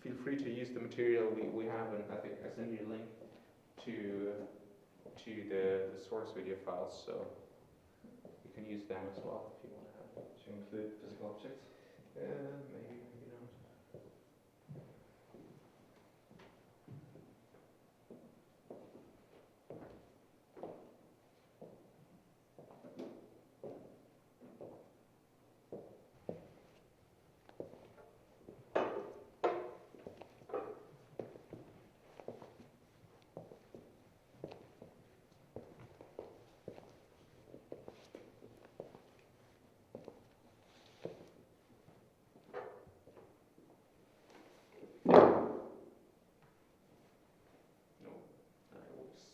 Feel free to use the material we have, and I think I send you a link to the source video files, so you can use them as well if you want to have. Should you include physical objects? Maybe not.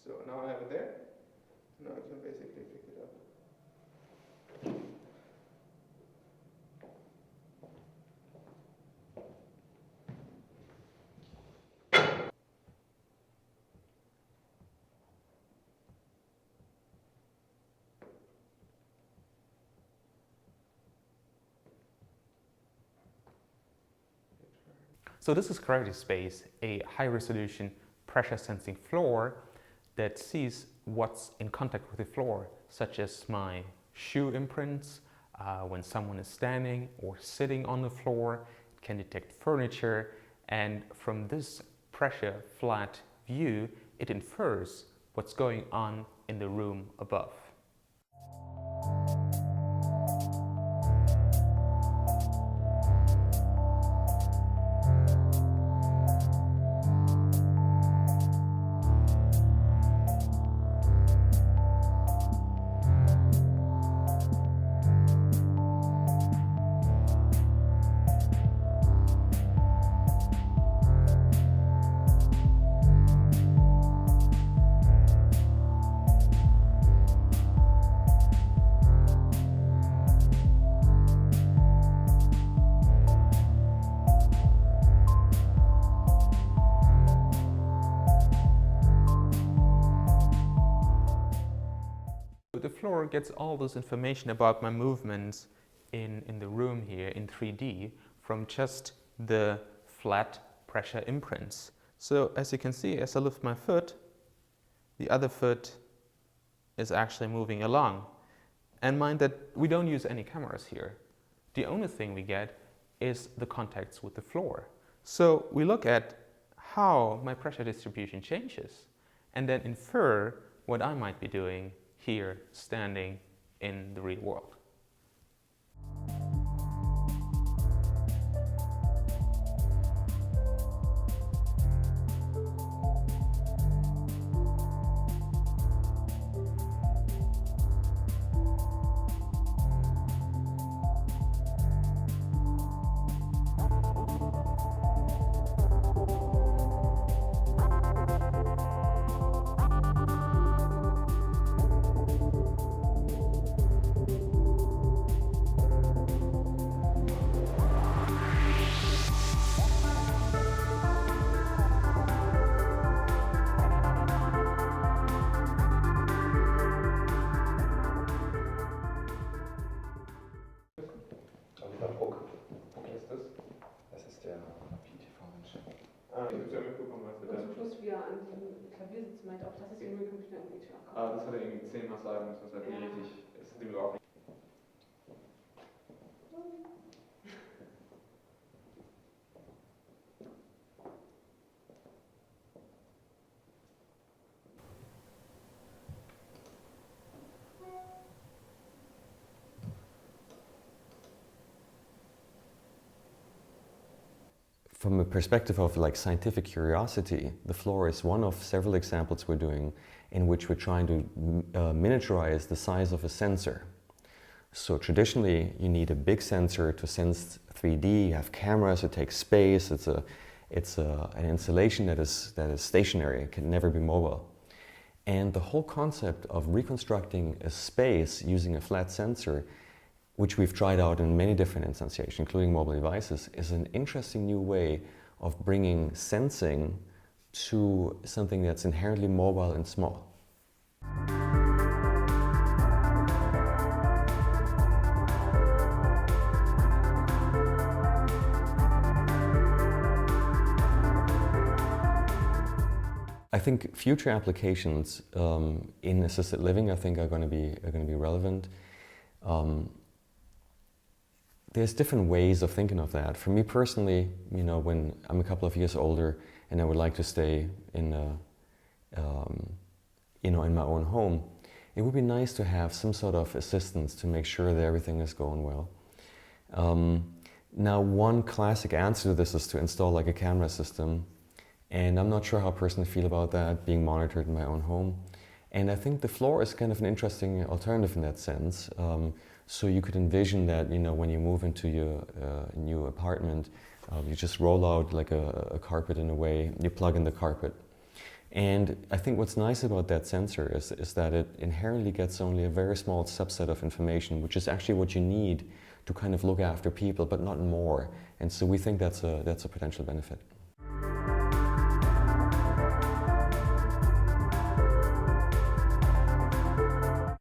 So now I have it there. Now I can basically pick it up. So this is Gravity Space, a high-resolution pressure sensing floor that sees what's in contact with the floor, such as my shoe imprints, when someone is standing or sitting on the floor. It can detect furniture, and from this pressure flat view, it infers what's going on in the room above. The floor gets all this information about my movements in the room here in 3D from just the flat pressure imprints. So as you can see, as I lift my foot, the other foot is actually moving along. And mind that we don't use any cameras here. The only thing we get is the contacts with the floor. So we look at how my pressure distribution changes and then infer what I might be doing here, standing in the real world. Wie er an diesem Klavier sitzt, meinte auch, das ist irgendwie Computer irgendwie klar. Das hat er irgendwie 10-mal sagen müssen, das hat richtig, es ist ihm überhaupt nicht. From a perspective of like scientific curiosity, the floor is one of several examples we're doing in which we're trying to miniaturize the size of a sensor. So traditionally, you need a big sensor to sense 3D. You have cameras, it takes space. It's an installation that is stationary. It can never be mobile. And the whole concept of reconstructing a space using a flat sensor, which we've tried out in many different instantiations, including mobile devices, is an interesting new way of bringing sensing to something that's inherently mobile and small. I think future applications in assisted living, I think, are going to be relevant. There's different ways of thinking of that. For me personally, you know, when I'm a couple of years older and I would like to stay in you know, in my own home, it would be nice to have some sort of assistance to make sure that everything is going well. Now, one classic answer to this is to install like a camera system, and I'm not sure how I personally feel about that, being monitored in my own home. And I think the floor is kind of an interesting alternative in that sense. So you could envision that, you know, when you move into your new apartment, you just roll out like a carpet in a way, you plug in the carpet. And I think what's nice about that sensor is that it inherently gets only a very small subset of information, which is actually what you need to kind of look after people, but not more. And so we think that's a potential benefit.